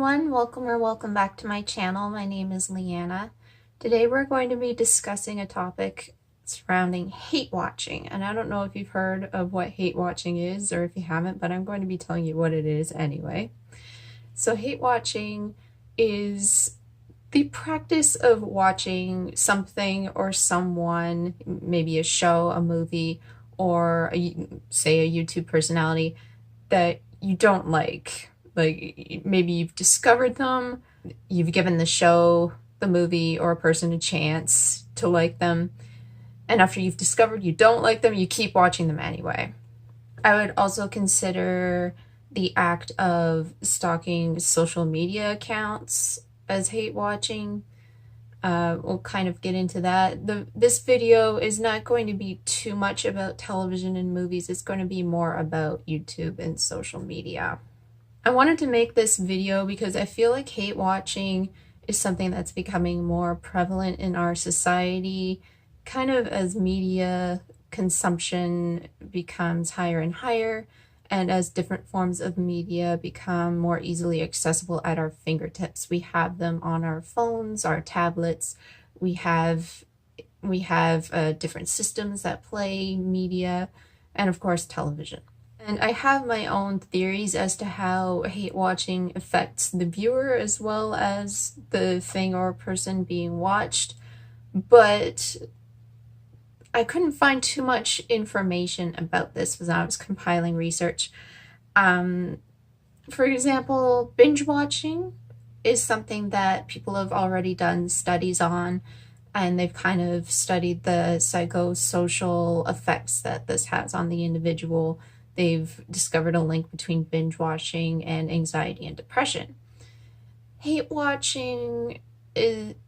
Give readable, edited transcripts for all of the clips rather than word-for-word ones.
everyone, welcome back to my channel. My name is Leanna. Today we're going to be discussing a topic surrounding hate watching, and I don't know if you've heard of what hate watching is or if you haven't, but I'm going to be telling you what it is anyway. So hate watching is the practice of watching something or someone, maybe a show, a movie, or say a YouTube personality that you don't like. Like maybe you've discovered them, you've given the show, the movie, or a person a chance to like them, and after you've discovered you don't like them, you keep watching them anyway. I would also consider the act of stalking social media accounts as hate watching. We'll kind of get into that. This video is not going to be too much about television and movies. It's going to be more about YouTube and social media. I wanted to make this video because I feel like hate watching is something that's becoming more prevalent in our society, kind of as media consumption becomes higher and higher, and as different forms of media become more easily accessible at our fingertips. We have them on our phones, our tablets. We have different systems that play media, and of course television. And I have my own theories as to how hate watching affects the viewer as well as the thing or person being watched, but I couldn't find too much information about this when I was compiling research. For example, binge watching is something that people have already done studies on, and they've kind of studied the psychosocial effects that this has on the individual. They've discovered a link between binge watching and anxiety and depression. Hate watching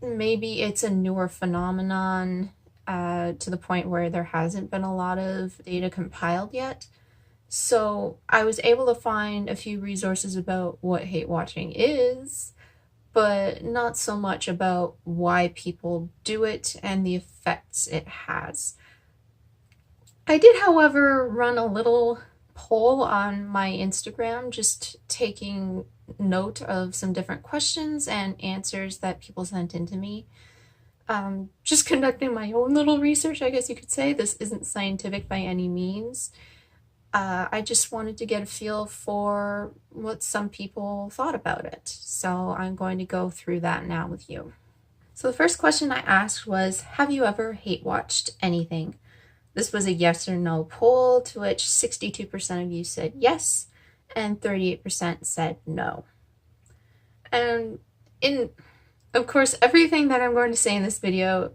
maybe it's a newer phenomenon to the point where there hasn't been a lot of data compiled yet. So I was able to find a few resources about what hate watching is, but not so much about why people do it and the effects it has. I did, however, run a little poll on my Instagram, just taking note of some different questions and answers that people sent in to me. Just conducting my own little research, I guess you could say. This isn't scientific by any means. I just wanted to get a feel for what some people thought about it. So I'm going to go through that now with you. So the first question I asked was, have you ever hate watched anything? This was a yes or no poll, to which 62% of you said yes, and 38% said no. And of course, everything that I'm going to say in this video,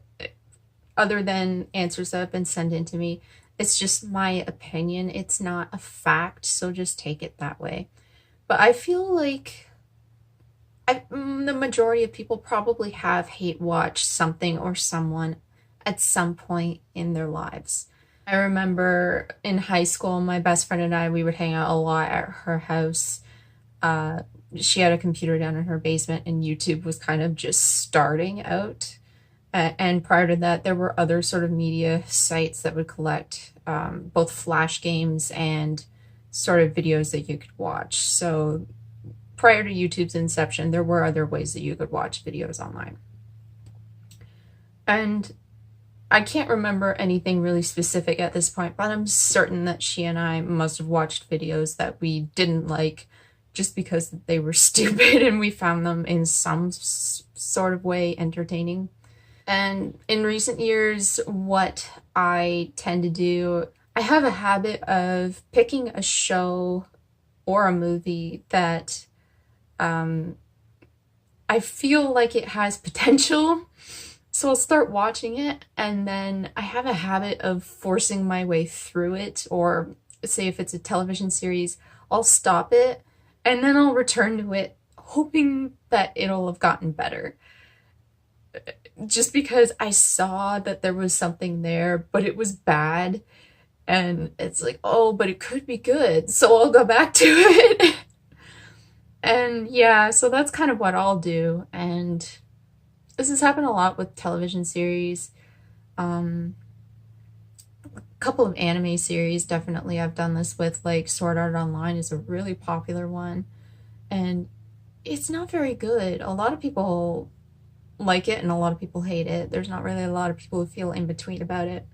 other than answers that have been sent in to me, it's just my opinion. It's not a fact, so just take it that way. But I feel like the majority of people probably have hate watched something or someone at some point in their lives. I remember in high school, my best friend and I, we would hang out a lot at her house. She had a computer down in her basement, and YouTube was kind of just starting out. And prior to that, there were other sort of media sites that would collect both flash games and sort of videos that you could watch. So prior to YouTube's inception, there were other ways that you could watch videos online. And I can't remember anything really specific at this point, but I'm certain that she and I must have watched videos that we didn't like just because they were stupid and we found them in some sort of way entertaining. And in recent years, what I tend to do, I have a habit of picking a show or a movie that I feel like it has potential. So I'll start watching it, and then I have a habit of forcing my way through it, or say if it's a television series, I'll stop it, and then I'll return to it, hoping that it'll have gotten better. Just because I saw that there was something there, but it was bad, and it's like, oh, but it could be good, so I'll go back to it. And yeah, so that's kind of what I'll do, and this has happened a lot with television series. A couple of anime series, definitely I've done this with, like Sword Art Online is a really popular one. And it's not very good. A lot of people like it and a lot of people hate it. There's not really a lot of people who feel in between about it.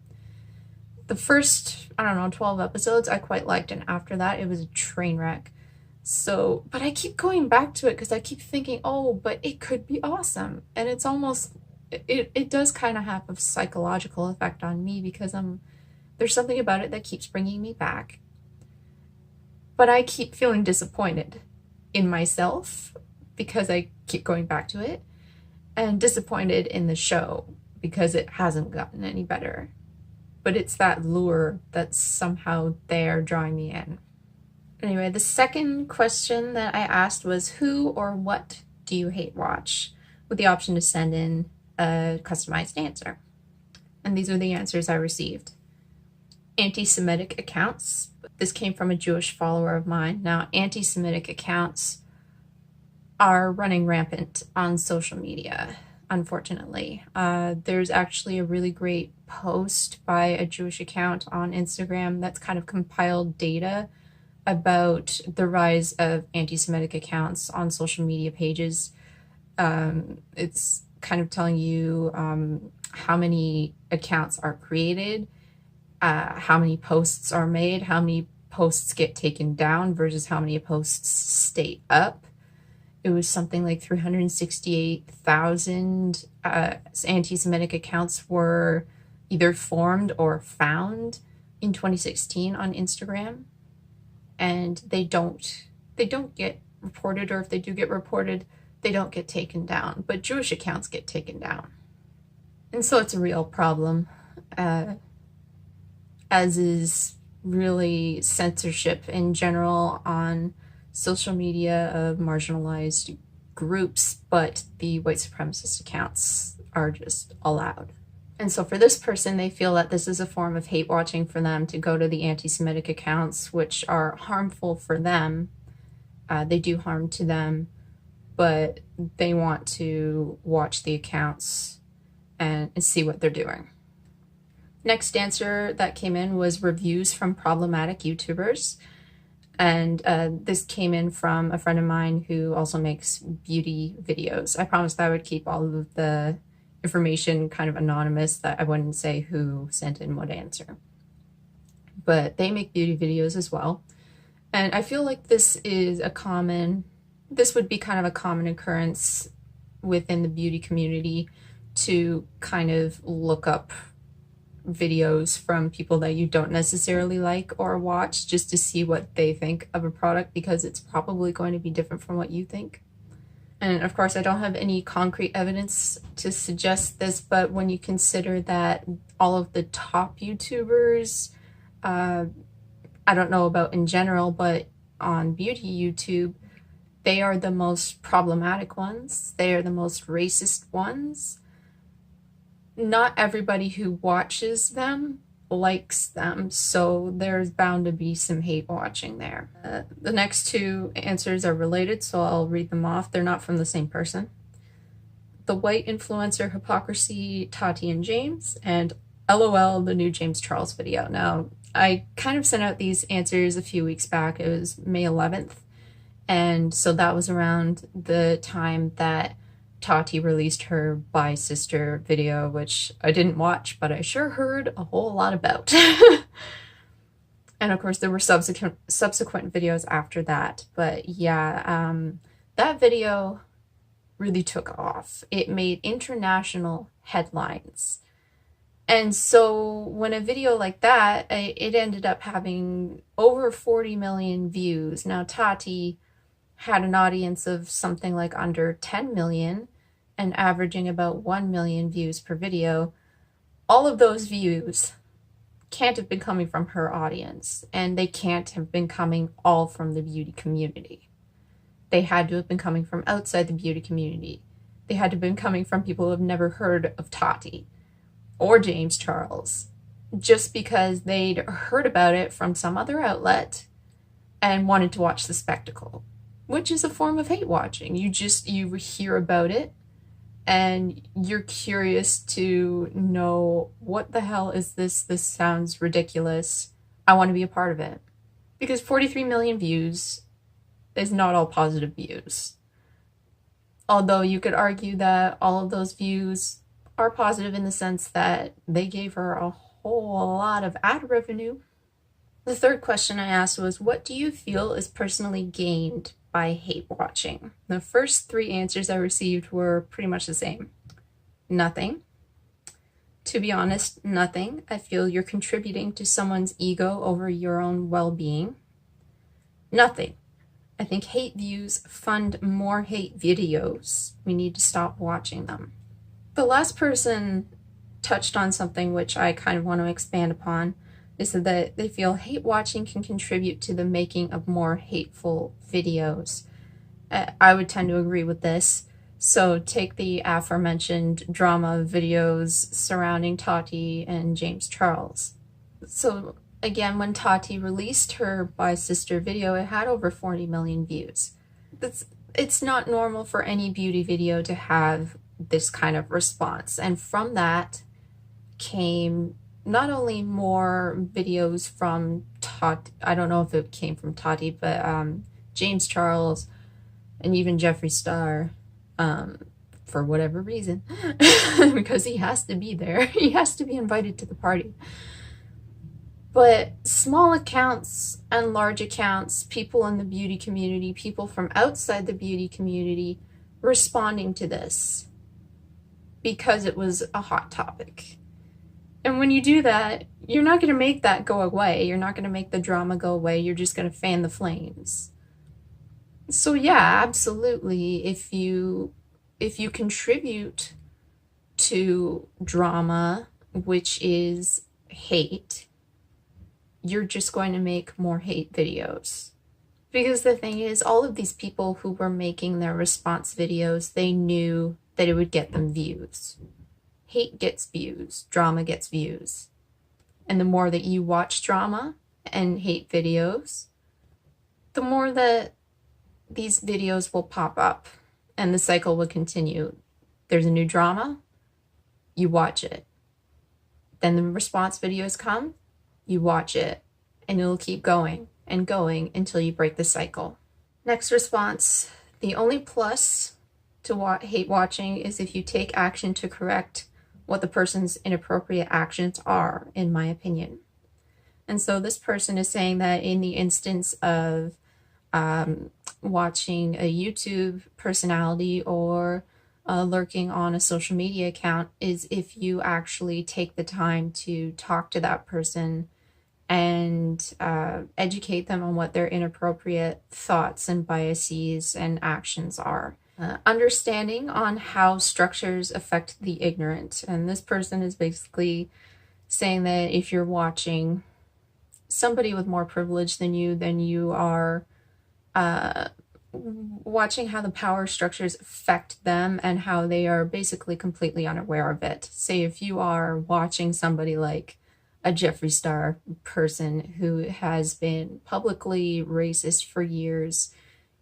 The first, I don't know, 12 episodes I quite liked, and after that it was a train wreck. So, but I keep going back to it because I keep thinking, oh, but it could be awesome. And it's almost, it does kind of have a psychological effect on me because there's something about it that keeps bringing me back. But I keep feeling disappointed in myself because I keep going back to it, and disappointed in the show because it hasn't gotten any better. But it's that lure that's somehow there drawing me in. Anyway, the second question that I asked was, who or what do you hate watch? With the option to send in a customized answer. And these are the answers I received. Anti-Semitic accounts. This came from a Jewish follower of mine. Now, anti-Semitic accounts are running rampant on social media, unfortunately. There's actually a really great post by a Jewish account on Instagram that's kind of compiled data about the rise of anti-Semitic accounts on social media pages. It's kind of telling you how many accounts are created, how many posts are made, how many posts get taken down versus how many posts stay up. It was something like 368,000 anti-Semitic accounts were either formed or found in 2016 on Instagram. And they don't get reported, or if they do get reported, they don't get taken down. But Jewish accounts get taken down. And so it's a real problem, as is really censorship in general on social media of marginalized groups, but the white supremacist accounts are just allowed. And so for this person, they feel that this is a form of hate watching for them to go to the anti-Semitic accounts, which are harmful for them. They do harm to them, but they want to watch the accounts and see what they're doing. Next answer that came in was reviews from problematic YouTubers. And this came in from a friend of mine who also makes beauty videos. I promised I would keep all of the information kind of anonymous, that I wouldn't say who sent in what answer. But they make beauty videos as well. And I feel like this would be kind of a common occurrence within the beauty community to kind of look up videos from people that you don't necessarily like or watch just to see what they think of a product, because it's probably going to be different from what you think. And of course, I don't have any concrete evidence to suggest this, but when you consider that all of the top YouTubers, I don't know about in general, but on beauty YouTube, they are the most problematic ones. They are the most racist ones. Not everybody who watches them likes them, so there's bound to be some hate watching there. The next two answers are related, so I'll read them off. They're not from the same person. The white influencer hypocrisy, Tati and James, and LOL, the new James Charles video. Now, I kind of sent out these answers a few weeks back. It was May 11th, and so that was around the time that Tati released her Bye Sister video, which I didn't watch, but I sure heard a whole lot about. And of course, there were subsequent videos after that. But yeah, that video really took off. It made international headlines. And so when a video like that, it ended up having over 40 million views. Now, Tati had an audience of something like under 10 million and averaging about 1 million views per video. All of those views can't have been coming from her audience, and they can't have been coming all from the beauty community. They had to have been coming from outside the beauty community. They had to have been coming from people who have never heard of Tati or James Charles, just because they'd heard about it from some other outlet and wanted to watch the spectacle, which is a form of hate watching. You hear about it and you're curious to know, what the hell is this? This sounds ridiculous. I want to be a part of it. Because 43 million views is not all positive views. Although you could argue that all of those views are positive in the sense that they gave her a whole lot of ad revenue. The third question I asked was, what do you feel is personally gained by hate watching? The first three answers I received were pretty much the same. Nothing. To be honest, nothing. I feel you're contributing to someone's ego over your own well-being. Nothing. I think hate views fund more hate videos. We need to stop watching them. The last person touched on something which I kind of want to expand upon, is that they feel hate watching can contribute to the making of more hateful videos. I would tend to agree with this. So take the aforementioned drama videos surrounding Tati and James Charles. So again, when Tati released her By Sister video, it had over 40 million views. It's not normal for any beauty video to have this kind of response. And from that came not only more videos from Tati, I don't know if it came from Tati, but James Charles and even Jeffree Star, for whatever reason, because he has to be there. He has to be invited to the party. But small accounts and large accounts, people in the beauty community, people from outside the beauty community responding to this because it was a hot topic. And when you do that, you're not going to make that go away. You're not going to make the drama go away. You're just going to fan the flames. So yeah, absolutely. If you contribute to drama, which is hate, you're just going to make more hate videos. Because the thing is, all of these people who were making their response videos, they knew that it would get them views. Hate gets views, drama gets views. And the more that you watch drama and hate videos, the more that these videos will pop up and the cycle will continue. There's a new drama, you watch it. Then the response videos come, you watch it, and it'll keep going and going until you break the cycle. Next response: the only plus to hate watching is if you take action to correct what the person's inappropriate actions are, in my opinion. And so this person is saying that in the instance of watching a YouTube personality or lurking on a social media account, is if you actually take the time to talk to that person and educate them on what their inappropriate thoughts and biases and actions are. Understanding on how structures affect the ignorant. And this person is basically saying that if you're watching somebody with more privilege than you are watching how the power structures affect them and how they are basically completely unaware of it. Say if you are watching somebody like a Jeffree Star person who has been publicly racist for years,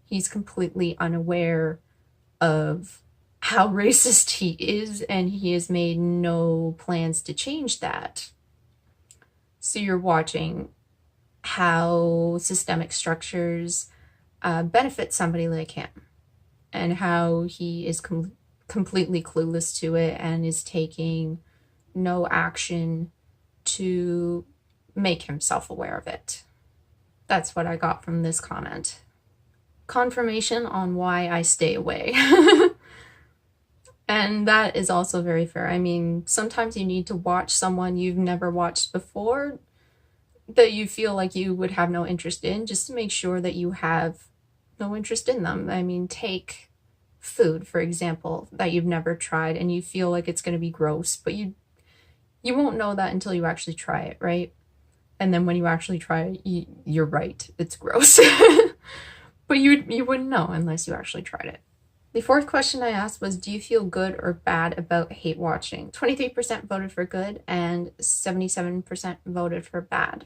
he's completely unaware of how racist he is, and he has made no plans to change that. So you're watching how systemic structures benefit somebody like him, and how he is completely clueless to it and is taking no action to make himself aware of it. That's what I got from this comment. Confirmation on why I stay away. And that is also very fair. I mean, sometimes you need to watch someone you've never watched before that you feel like you would have no interest in, just to make sure that you have no interest in them. I mean, take food, for example, that you've never tried and you feel like it's going to be gross, but you won't know that until you actually try it, right? And then when you actually try it, you're right, it's gross. But you wouldn't know unless you actually tried it. The fourth question I asked was, do you feel good or bad about hate watching? 23% voted for good and 77% voted for bad.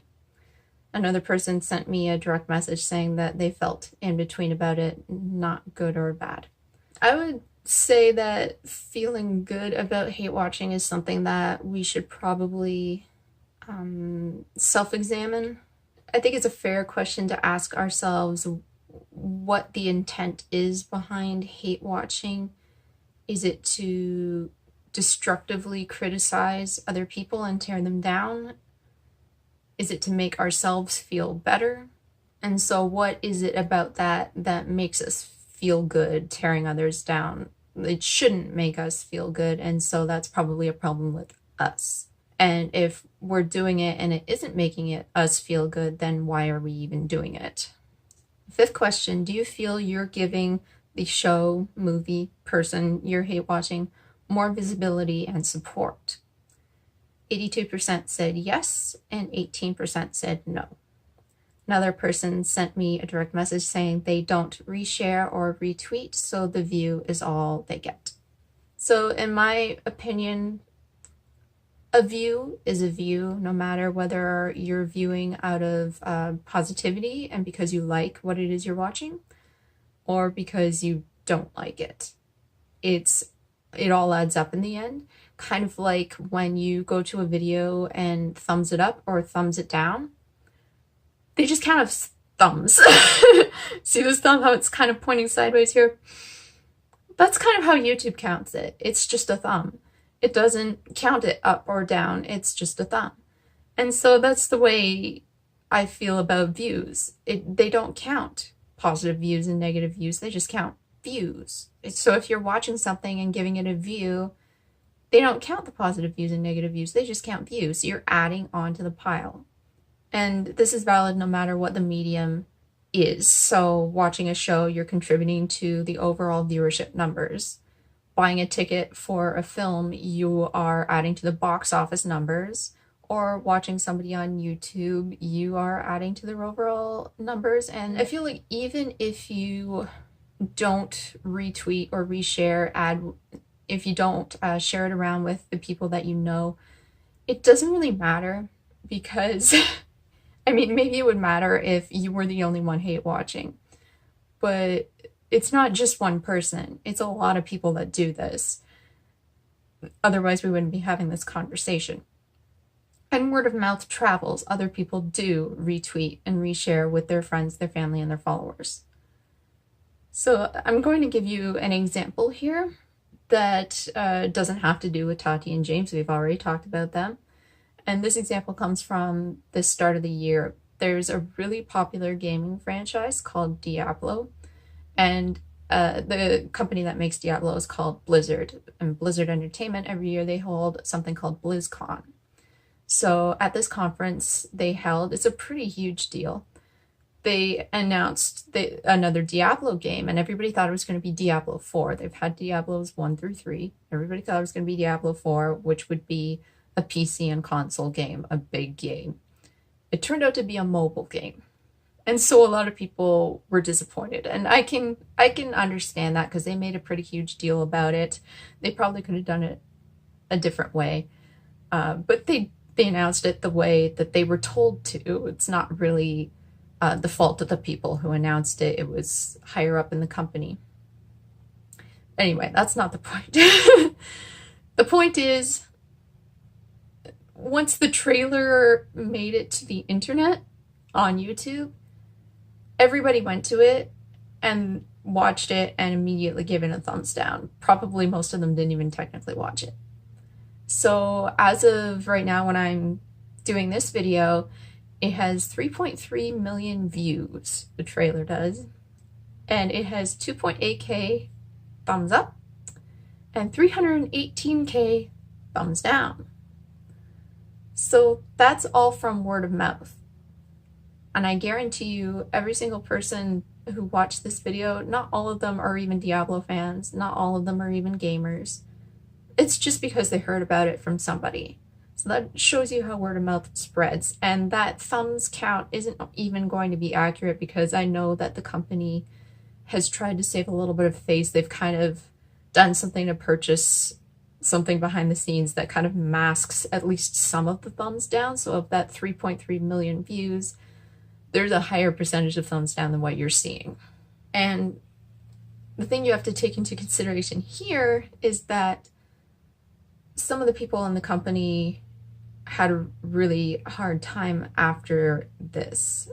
Another person sent me a direct message saying that they felt in between about it, not good or bad. I would say that feeling good about hate watching is something that we should probably self-examine. I think it's a fair question to ask ourselves, what the intent is behind hate watching. Is it to destructively criticize other people and tear them down? Is it to make ourselves feel better? And so what is it about that that makes us feel good tearing others down? It shouldn't make us feel good, and so that's probably a problem with us. And if we're doing it and it isn't making us feel good, then why are we even doing it? Fifth question, do you feel you're giving the show, movie, person you're hate watching more visibility and support? 82% said yes, and 18% said no. Another person sent me a direct message saying they don't reshare or retweet, so the view is all they get. So in my opinion, a view is a view, no matter whether you're viewing out of positivity and because you like what it is you're watching, or because you don't like it. It all adds up in the end. Kind of like when you go to a video and thumbs it up or thumbs it down. They just count as thumbs. See this thumb, how it's kind of pointing sideways here? That's kind of how YouTube counts it. It's just a thumb. It doesn't count it up or down. It's just a thumb. And so that's the way I feel about views. They don't count positive views and negative views. They just count views. So if you're watching something and giving it a view, they don't count the positive views and negative views. They just count views. You're adding on to the pile. And this is valid no matter what the medium is. So watching a show, you're contributing to the overall viewership numbers. Buying a ticket for a film, you are adding to the box office numbers. Or watching somebody on YouTube, you are adding to their overall numbers. And I feel like even if you don't retweet or reshare, if you don't share it around with the people that you know, it doesn't really matter, because I mean, maybe it would matter if you were the only one hate watching, but it's not just one person. It's a lot of people that do this. Otherwise, we wouldn't be having this conversation. And word of mouth travels. Other people do retweet and reshare with their friends, their family, and their followers. So I'm going to give you an example here that doesn't have to do with Tati and James. We've already talked about them. And this example comes from the start of the year. There's a really popular gaming franchise called Diablo. And the company that makes Diablo is called Blizzard. And Blizzard Entertainment, every year they hold something called BlizzCon. So at this conference it's a pretty huge deal. They announced another Diablo game, and everybody thought it was going to be Diablo 4. They've had Diablos 1 through 3. Everybody thought it was going to be Diablo 4, which would be a PC and console game, a big game. It turned out to be a mobile game. And so a lot of people were disappointed. And I can understand that, because they made a pretty huge deal about it. They probably could have done it a different way. But they announced it the way that they were told to. It's not really the fault of the people who announced it. It was higher up in the company. Anyway, that's not the point. The point is, once the trailer made it to the internet on YouTube, everybody went to it and watched it and immediately gave it a thumbs down. Probably most of them didn't even technically watch it. So as of right now, when I'm doing this video, it has 3.3 million views, the trailer does, and it has 2.8K thumbs up and 318K thumbs down. So that's all from word of mouth. And I guarantee you, every single person who watched this video, not all of them are even Diablo fans, not all of them are even gamers. It's just because they heard about it from somebody. So that shows you how word of mouth spreads. And that thumbs count isn't even going to be accurate, because I know that the company has tried to save a little bit of face. They've kind of done something to purchase something behind the scenes that kind of masks at least some of the thumbs down. So of that 3.3 million views, there's a higher percentage of thumbs down than what you're seeing. And the thing you have to take into consideration here is that some of the people in the company had a really hard time after this.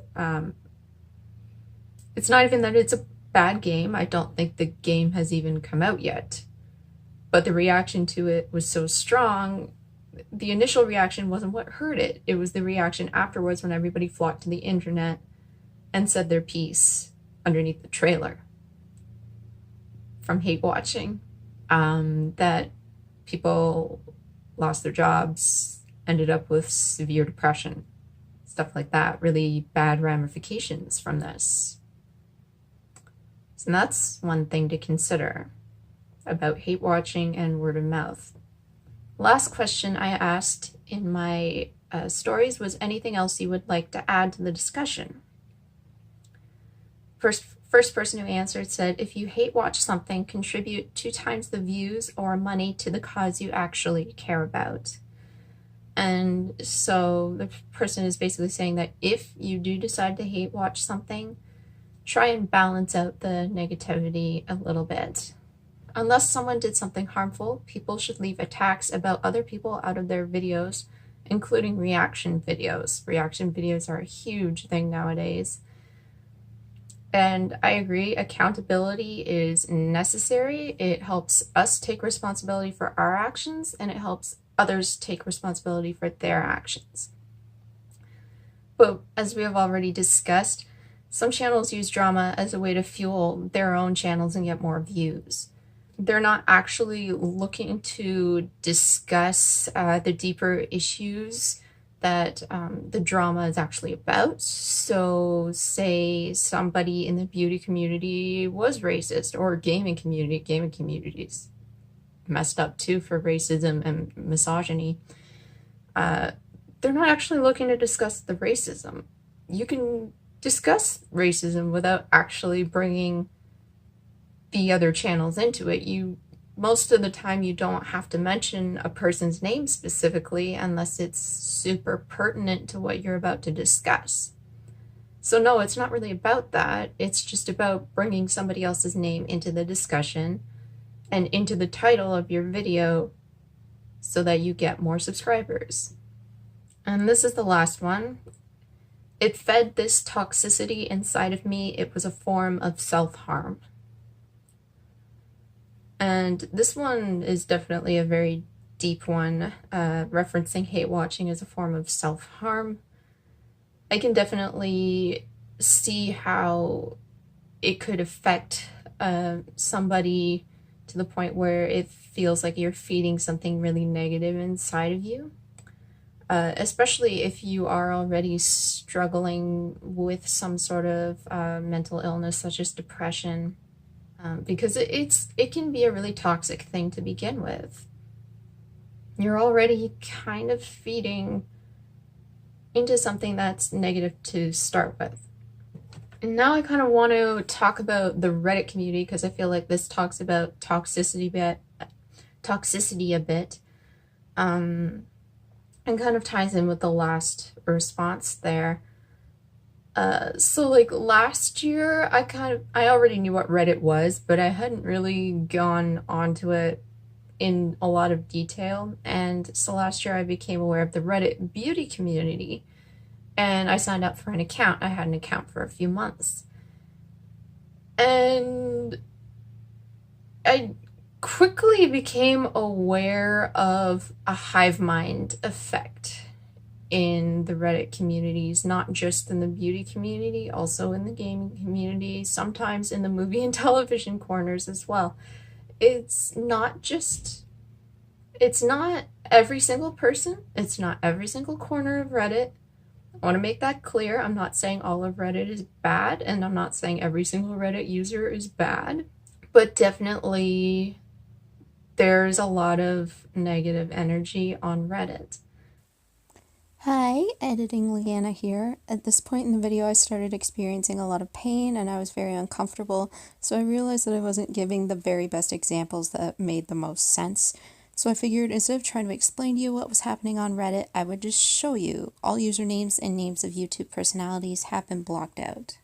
It's not even that it's a bad game. I don't think the game has even come out yet. But the reaction to it was so strong. The initial reaction wasn't what hurt it. It was the reaction afterwards when everybody flocked to the internet and said their piece underneath the trailer from hate watching. That people lost their jobs, ended up with severe depression, stuff like that. Really bad ramifications from this. And that's one thing to consider about hate watching and word of mouth. Last question I asked in my stories was anything else you would like to add to the discussion. First person who answered said, if you hate watch something, contribute 2 times the views or money to the cause you actually care about. And so the person is basically saying that if you do decide to hate watch something, try and balance out the negativity a little bit. Unless someone did something harmful, people should leave attacks about other people out of their videos, including reaction videos. Reaction videos are a huge thing nowadays. And I agree, accountability is necessary. It helps us take responsibility for our actions, and it helps others take responsibility for their actions. But as we have already discussed, some channels use drama as a way to fuel their own channels and get more views. They're not actually looking to discuss the deeper issues that the drama is actually about. So say somebody in the beauty community was racist, or gaming communities messed up too for racism and misogyny. They're not actually looking to discuss the racism. You can discuss racism without actually bringing the other channels into it. Most of the time you don't have to mention a person's name specifically unless it's super pertinent to what you're about to discuss. So no, it's not really about that. It's just about bringing somebody else's name into the discussion and into the title of your video so that you get more subscribers. And this is the last one. It fed this toxicity inside of me. It was a form of self-harm. And this one is definitely a very deep one, referencing hate watching as a form of self-harm. I can definitely see how it could affect somebody to the point where it feels like you're feeding something really negative inside of you. Especially if you are already struggling with some sort of mental illness such as depression, because it can be a really toxic thing to begin with. You're already kind of feeding into something that's negative to start with. And now I kind of want to talk about the Reddit community because I feel like this talks about toxicity a bit. And kind of ties in with the last response there. So like last year, I already knew what Reddit was, but I hadn't really gone onto it in a lot of detail. And so last year I became aware of the Reddit beauty community and I signed up for an account. I had an account for a few months. And I quickly became aware of a hive mind effect in the Reddit communities, not just in the beauty community, also in the gaming community, sometimes in the movie and television corners as well. It's not every single person, it's not every single corner of Reddit. I want to make that clear. I'm not saying all of Reddit is bad, and I'm not saying every single Reddit user is bad, but definitely there's a lot of negative energy on Reddit. Hi, Editing Leanna here. At this point in the video I started experiencing a lot of pain and I was very uncomfortable, so I realized that I wasn't giving the very best examples that made the most sense. So I figured instead of trying to explain to you what was happening on Reddit, I would just show you. All usernames and names of YouTube personalities have been blocked out.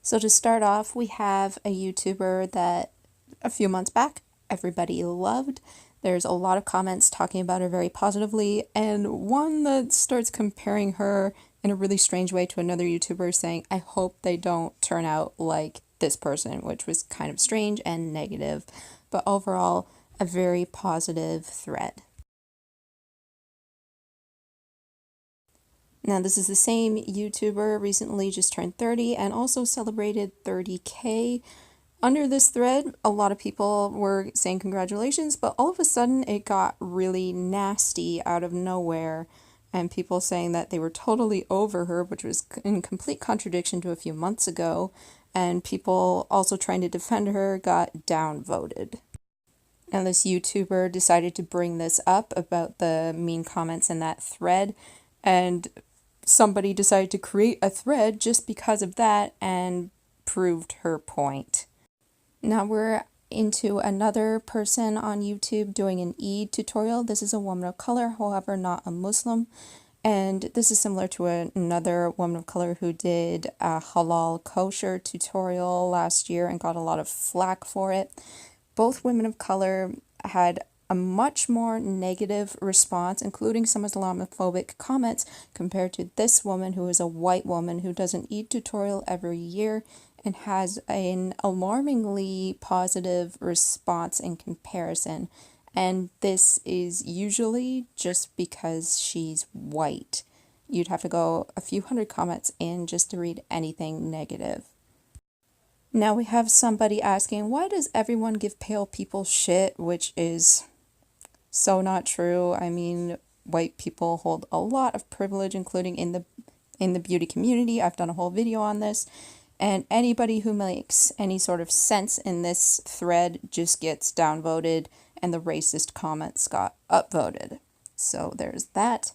So to start off, we have a YouTuber that a few months back everybody loved. There's a lot of comments talking about her very positively, and one that starts comparing her in a really strange way to another YouTuber saying, I hope they don't turn out like this person, which was kind of strange and negative, but overall a very positive thread. Now, this is the same YouTuber, recently just turned 30 and also celebrated 30K. Under this thread, a lot of people were saying congratulations, but all of a sudden it got really nasty out of nowhere, and people saying that they were totally over her, which was in complete contradiction to a few months ago, and people also trying to defend her got downvoted. And this YouTuber decided to bring this up about the mean comments in that thread, and somebody decided to create a thread just because of that and proved her point. Now we're into another person on YouTube doing an Eid tutorial. This is a woman of color, however not a Muslim, and this is similar to another woman of color who did a halal kosher tutorial last year and got a lot of flack for it. Both women of color had a much more negative response, including some Islamophobic comments, compared to this woman who is a white woman who does an Eid tutorial every year and has an alarmingly positive response in comparison. And this is usually just because she's white. You'd have to go a few hundred comments in just to read anything negative. Now we have somebody asking, why does everyone give pale people shit? Which is so not true. I mean, white people hold a lot of privilege, including in the beauty community. I've done a whole video on this. And anybody who makes any sort of sense in this thread just gets downvoted, and the racist comments got upvoted. So there's that.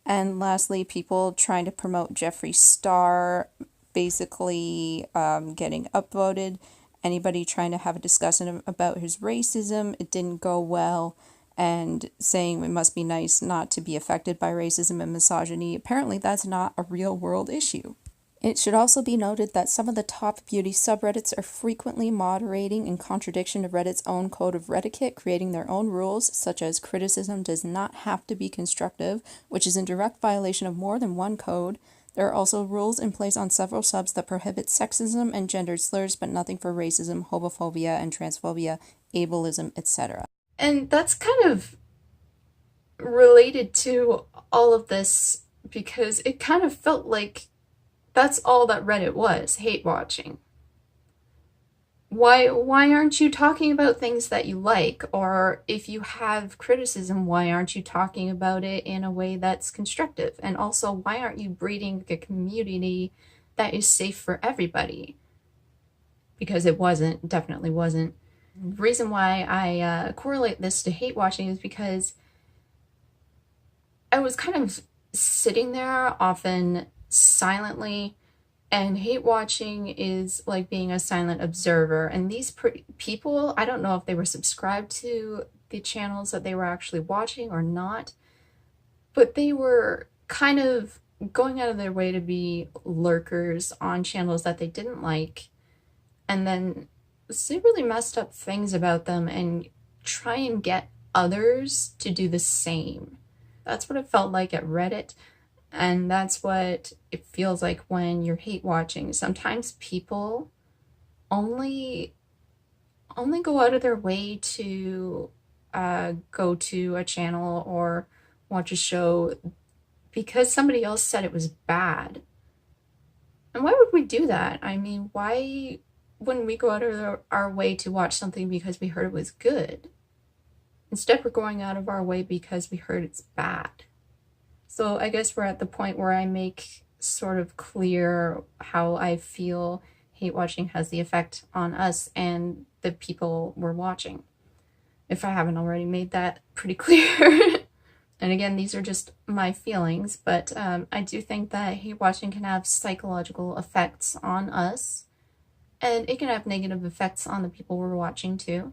And lastly, people trying to promote Jeffree Star basically getting upvoted. Anybody trying to have a discussion about his racism, it didn't go well. And saying it must be nice not to be affected by racism and misogyny, apparently that's not a real world issue. It should also be noted that some of the top beauty subreddits are frequently moderating in contradiction to Reddit's own code of Reddit, creating their own rules, such as criticism does not have to be constructive, which is in direct violation of more than one code. There are also rules in place on several subs that prohibit sexism and gendered slurs, but nothing for racism, homophobia, and transphobia, ableism, etc. And that's kind of related to all of this because it kind of felt like that's all that Reddit was, hate watching. Why aren't you talking about things that you like? Or if you have criticism, why aren't you talking about it in a way that's constructive? And also, why aren't you breeding a community that is safe for everybody? Because it wasn't, definitely wasn't. The reason why I correlate this to hate watching is because I was kind of sitting there often silently, and hate watching is like being a silent observer. And these people, I don't know if they were subscribed to the channels that they were actually watching or not, but they were kind of going out of their way to be lurkers on channels that they didn't like, and then say really messed up things about them and try and get others to do the same. That's what it felt like at Reddit. And that's what it feels like when you're hate watching. Sometimes people only go out of their way to go to a channel or watch a show because somebody else said it was bad. And why would we do that? I mean, why wouldn't we go out of our way to watch something because we heard it was good? Instead, we're going out of our way because we heard it's bad. So I guess we're at the point where I make sort of clear how I feel hate watching has the effect on us and the people we're watching, if I haven't already made that pretty clear. And again, these are just my feelings, but I do think that hate watching can have psychological effects on us, and it can have negative effects on the people we're watching too.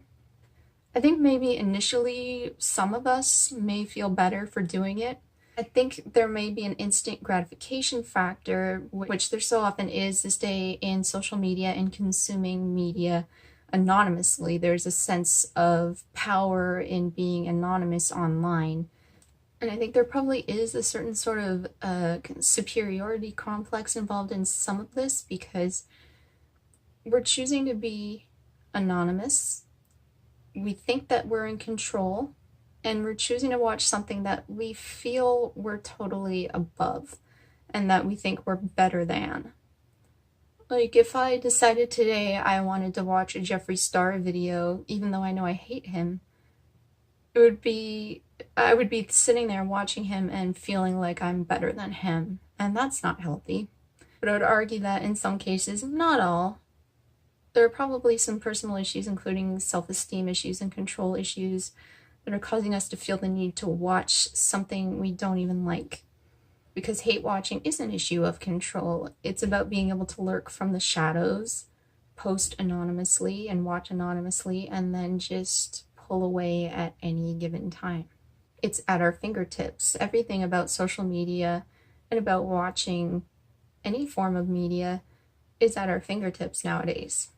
I think maybe initially some of us may feel better for doing it. I think there may be an instant gratification factor, which there so often is this day in social media and consuming media anonymously. There's a sense of power in being anonymous online. And I think there probably is a certain sort of superiority complex involved in some of this, because we're choosing to be anonymous. We think that we're in control, and we're choosing to watch something that we feel we're totally above and that we think we're better than. Like, if I decided today I wanted to watch a Jeffree Star video, even though I know I hate him, I would be sitting there watching him and feeling like I'm better than him, and that's not healthy. But I would argue that in some cases, not all, there are probably some personal issues, including self-esteem issues and control issues, that are causing us to feel the need to watch something we don't even like. Because hate watching is an issue of control. It's about being able to lurk from the shadows, post anonymously and watch anonymously, and then just pull away at any given time. It's at our fingertips. Everything about social media and about watching any form of media is at our fingertips nowadays.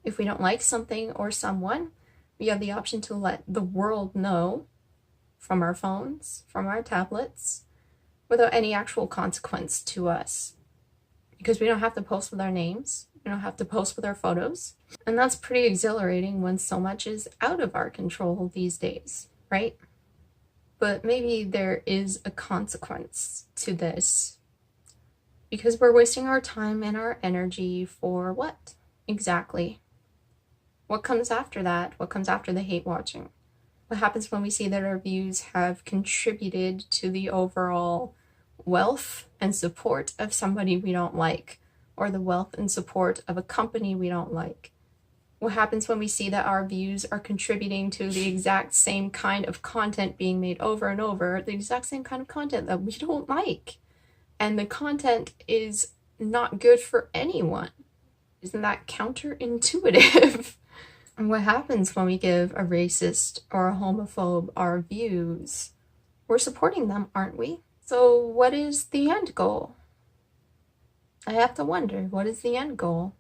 If we don't like something or someone, we have the option to let the world know from our phones, from our tablets, without any actual consequence to us. Because we don't have to post with our names, we don't have to post with our photos. And that's pretty exhilarating when so much is out of our control these days, right? But maybe there is a consequence to this, because we're wasting our time and our energy for what exactly? What comes after that? What comes after the hate watching? What happens when we see that our views have contributed to the overall wealth and support of somebody we don't like, or the wealth and support of a company we don't like? What happens when we see that our views are contributing to the exact same kind of content being made over and over, the exact same kind of content that we don't like, and the content is not good for anyone? Isn't that counterintuitive? And what happens when we give a racist or a homophobe our views? We're supporting them, aren't we? So what is the end goal? I have to wonder, what is the end goal?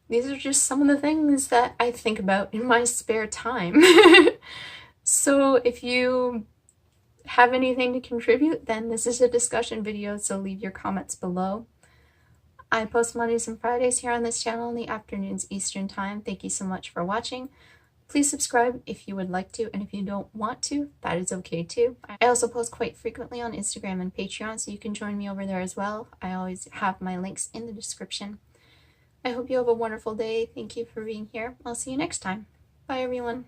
These are just some of the things that I think about in my spare time. So if you have anything to contribute, then this is a discussion video, so leave your comments below. I post Mondays and Fridays here on this channel in the afternoons Eastern time. Thank you so much for watching. Please subscribe if you would like to, and if you don't want to, that is okay too. I also post quite frequently on Instagram and Patreon, so you can join me over there as well. I always have my links in the description. I hope you have a wonderful day. Thank you for being here. I'll see you next time. Bye, everyone.